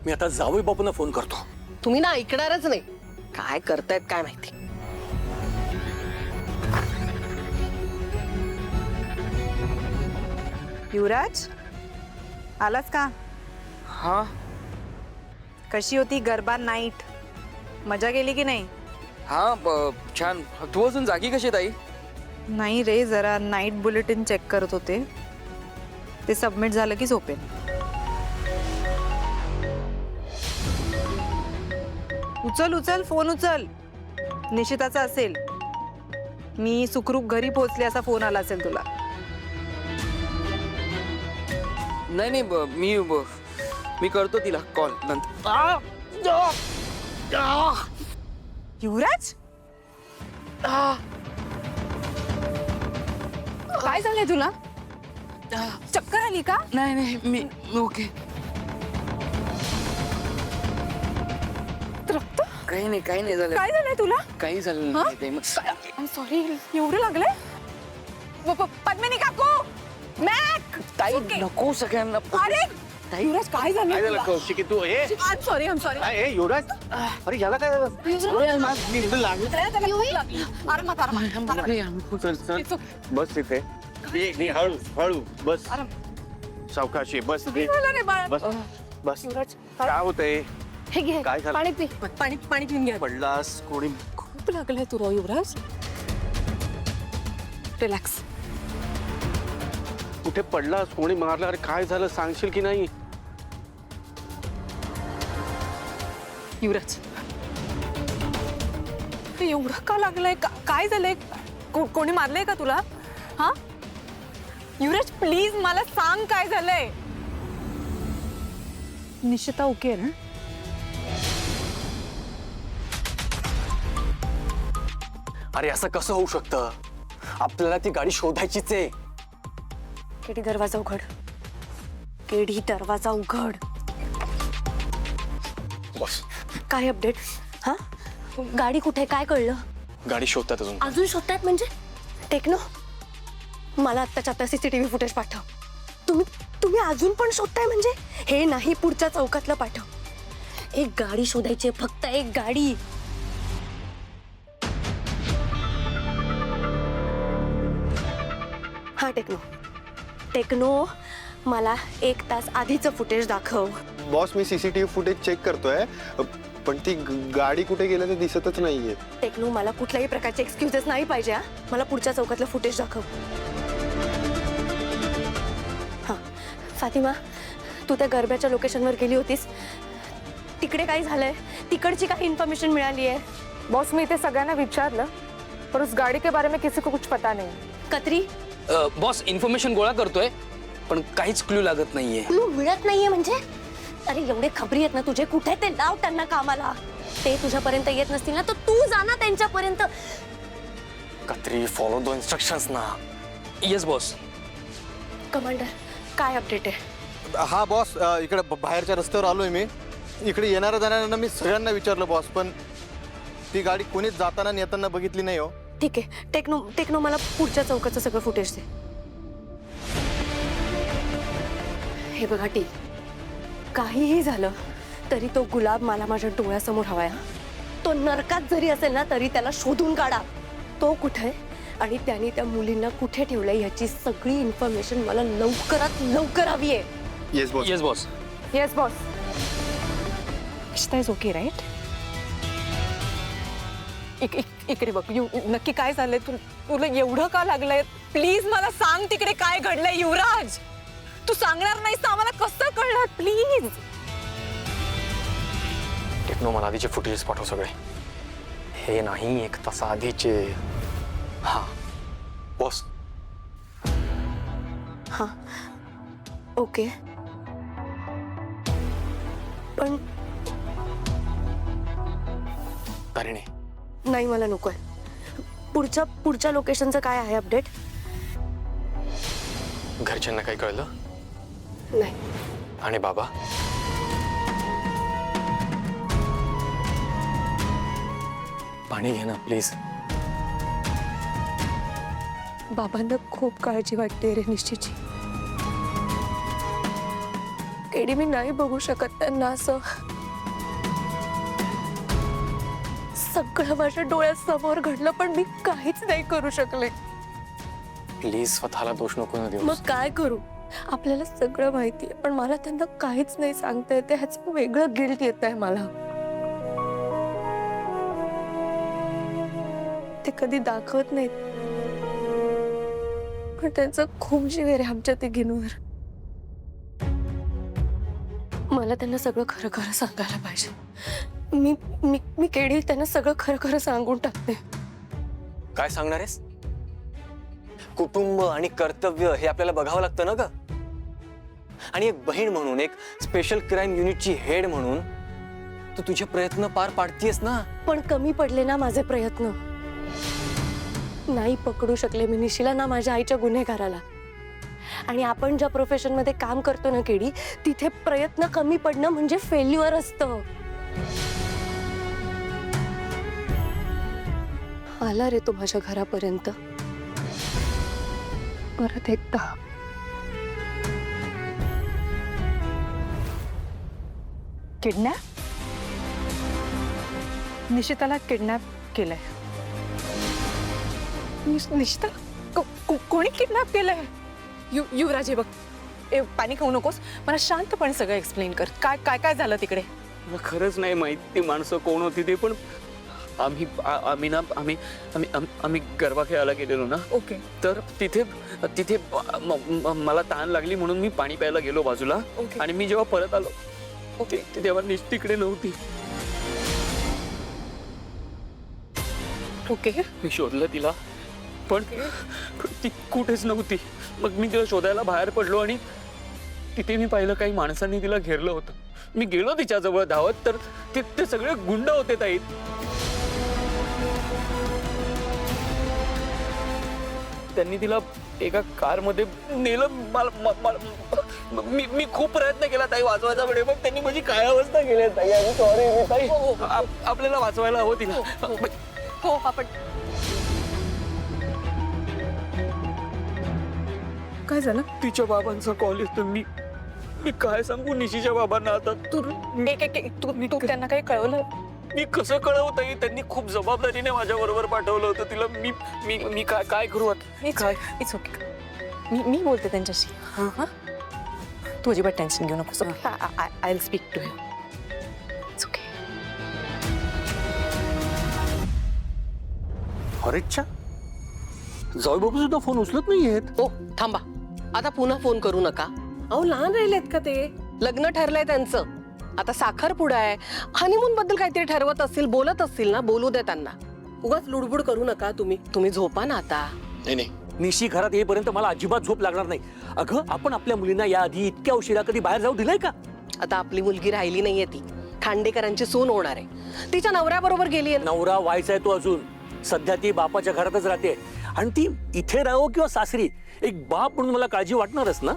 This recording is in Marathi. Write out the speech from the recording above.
मी आता जावई बापूंना फोन करतो. तुम्ही ना ऐकणारच नाही. काय करतायत काय माहिती. युवराज आलास का? हाँ कशी होती गरबा नाईट? मजा गेली की नाही? हाँ छान. तू अजून जागी कशी ताई? नाही रे, जरा नाईट बुलेटिन चेक करत होते. ते सबमिट झालं की झोपेन. उचल उचल, फोन उचल. निशिताचा असेल. मी सुखरूप घरी पोहोचले असा फोन आला असेल तुला. नाही नाही मी करतो तिला कॉल नंतर. युवराज काय झालंय तुला? चक्कर आली का? नाही नाही मी ओके. रक्त? काही नाही झालं. काय झालंय तुला? काही झालं नाही ताई. सॉरी, एवढं लागलंय? पद्मिनी काकू, मॅक ताई ओके. नको सगळ्यांना. अरे युवराज काय झालं? काय झालं कौशिकी तू? हे आय सॉरी. काय हे युवराज? अरे याला काय झालं? मी इथं लागलं. चल चल बस इथे. नाही, हळू हळू बस. सावकाशी बस इथे. बस बस. काय होतंय? हे घे काय झालं? पाणी पी. पाणी पिऊन घ्या. पडलास कोणी? खूप लागलंय तुला युवराज. रिलॅक्स. कुठे पडलास? कोणी मारलं? अरे काय झालं सांगशील की नाही? युवराज एवढं का लागलंय? काय झालंय? कोणी मारलंय का तुला? हा युवराज प्लीज मला सांग काय झालंय. निशिता ओके ना? अरे असं कसं होऊ शकतं? आपल्याला ती गाडी शोधायचीच आहे. केडी दरवाजा उघड. केडी दरवाजा उघड. बस काय अपडेट? हा गाडी कुठे? काय कळलं? गाडी शोधतात अजून. अजून शोधतायत म्हणजे? टेक्नो मला आत्ताच्या आता CCTV फुटेज पाठव. तुम्ही अजून पण शोधताय म्हणजे? हे नाही, पुढच्या चौकातलं पाठव. एक गाडी शोधायची, फक्त एक गाडी. हा टेक्नो मला 1 तास आधीचं फुटेज दाखव. बॉस मी CCTV फुटेज चेक करतोय, पण ती गाडी कुठे गेलं ते दिसतच नाहीये. टेक्नो मला कुठल्याही प्रकारचे एक्सक्युजेस नाही पाहिजे. हा मला पुढच्या चौकातलं फुटेज दाखव. हा फातिमा, तू त्या गरब्याच्या लोकेशनवर गेली होतीस. तिकडे काय झालंय? तिकडची काही इन्फॉर्मेशन मिळाली आहे? बॉस मी इथे सगळ्यांना विचारलं पर उस गाड़ी के बारे में किसी को कुछ पता नहीं. कत्री बॉस इन्फॉर्मेशन गोळा करतोय पण काहीच क्लू लागत नाहीये. क्लू मिळत नाहीये म्हणजे? अरे एवढे खबरी आहेत ना तुझे, कुठे ते लाव त्यांना कामाला. ते तुझ्यापर्यंत येत नसतील ना तर तू जा ना त्यांच्यापर्यंत. कत्री फॉलो द इन्स्ट्रक्शन्स ना. Yes boss. कमांडर काय अपडेट आहे? हा बॉस, इकडे बाहेरच्या रस्त्यावर आलोय मी. इकडे येणाऱ्या जाणाऱ्यांना मी सगळ्यांना विचारलं बॉस, पण ती गाडी कोणीच जाताना नेताना बघितली नाही हो. ठीक आहे टेक्नो मला पुढच्या चौकाचं सगळं फुटेज दे. हे बघा टी, काहीही झालं तरी तो गुलाब मला माझ्या डोळ्यासमोर हवाय. तो नरकात जरी असेल ना तरी त्याला शोधून काढा. तो कुठे आणि त्याने त्या मुलींना कुठे ठेवलंय याची सगळी इन्फॉर्मेशन मला लवकरात लवकर हवी आहे. Yes boss. Yes boss. Yes boss. Nishita is okay right? इकडे बघ. नक्की काय झालंय? तुला एवढं का लागलंय? प्लीज मला सांग तिकडे काय घडलंय. युवराज तू सांगणार नाहीस तर आम्हाला कसं कळणार? प्लीज. टेक्नो मला आधीचे फुटेजेस पाठव सगळे. हे नाही 1 तास आधीचे. हा बॉस. हा ओके, पण तारिणी नाही मला नकोय. पुढच्या लोकेशनचं काय आहे अपडेट? घरच्यांना काही कळलं नाही. आणि बाबा? पाणी घे ना प्लीज. बाबांना खूप काळजी वाटते रे निश्चितची. केडी मी नाही बघू शकत त्यांना असं. सगळं माझ्या डोळ्यासमोर घडलं पण मी काहीच नाही करू शकले. प्लीज स्वतःला दोष नको न देऊ. मग काय करू? आपल्याला सगळं माहिती आहे पण मला त्यांना काहीच नाही सांगता येते. ह्याचं वेगळं गिल्ट येत आहे मला. ते कधी दाखवत नाहीत पण त्यांचं खूप जीव आहे रे आमच्या तिघींवर. मला त्यांना सगळं खरं खरं सांगायला पाहिजे. मी मी मी केडी त्यांना सगळं खरं खरं सांगून टाकते. काय सांगणार आहेस? कुटुंब आणि कर्तव्य हे आपल्याला बघावं लागतं ना ग. आणि एक बहीण म्हणून, एक स्पेशल क्राईम युनिटची हेड म्हणून तू तुझे प्रयत्न पार पाडतीयस ना. पण कमी पडले ना माझे प्रयत्न. नाही पकडू शकले मी निशीला ना माझ्या आईच्या गुन्हेगाराला. आणि आपण ज्या प्रोफेशन मध्ये काम करतो ना केडी, तिथे प्रयत्न कमी पडणं म्हणजे फेल्युअर असतं. आला रे तो माझ्या घरापर्यंत परत एकदा. किडनॅप? निशिताला किडनॅप केलंय. निशिता कोणी किडनॅप केलंय? युवराज हे बघ, पाणी खाऊ नकोस. मला शांतपणे सगळं एक्सप्लेन कर. काय काय काय झालं तिकडे? मला खरंच नाही माहित ती माणसं कोण होती ते. पण आम्ही गरबा खेळायला गेलेलो ना. ओके. तर तिथे तिथे मला तहान लागली म्हणून मी पाणी प्यायला गेलो बाजूला. ओके. आणि मी जेव्हा परत आलो तेव्हा तिकडे नव्हती. ओके. मी शोधलं तिला पण ती कुठेच नव्हती. मग मी तिला शोधायला बाहेर पडलो आणि तिथे मी पाहिलं काही माणसांनी तिला घेरलं होतं. मी गेलो तिच्याजवळ धावत तर ते सगळे गुंड होते ताई. त्यांनी तिला एका कारमध्ये नेलं. मी खूप प्रयत्न केला ताई वाचवायचा वेळ, पण त्यांनी माझी काय अवस्था केली ताई. सॉरी ताई. आपल्याला वाचवायला हवं तिला. हो आपण काय झालं? तिच्या बाबांचा कॉल येतो. मी काय सांगू निशीच्या बाबांना आता. तू त्यांना काही कळवलं? मी कसं कळवत आहे? त्यांनी खूप जबाबदारीने माझ्या बरोबर पाठवलं होतं तिला. मी काय करू आता? It's okay. मी बोलते त्यांच्याशी. हा तू अजिबात टेन्शन घेऊ नकोस. I will speak to him. It's okay. अरेच्छा, जाऊ बाबू सुद्धा फोन उचलत नाहीयेत. ओ थांबा, आता पुन्हा फोन करू नका. अहो लहान राहिलेत का ते? लग्न ठरलंय त्यांचं. आता साखरपुडा आहे. हनीमून बद्दल काहीतरी ठरवत असतील, बोलत असतील ना. बोलू दे त्यांना. उगाच लुडबुड करू नका तुम्ही झोपा ना आता. नाही निशी घरात येईपर्यंत मला अजिबात झोप लागणार नाही. अगं आपण आपल्या मुलींना याआधी इतक्या उशिरा कधी बाहेर जाऊ दिलंय का? आता आपली मुलगी राहिली नाहीये, ती खांडेकरांची सून होणार आहे. तिच्या नवऱ्याबरोबर गेली. नवरा व्हायचाय तो अजून. सध्या ती बापाच्या घरातच राहते आणि ती इथे राहो किंवा सासरी, एक बाप म्हणून मला काळजी वाटणारच ना.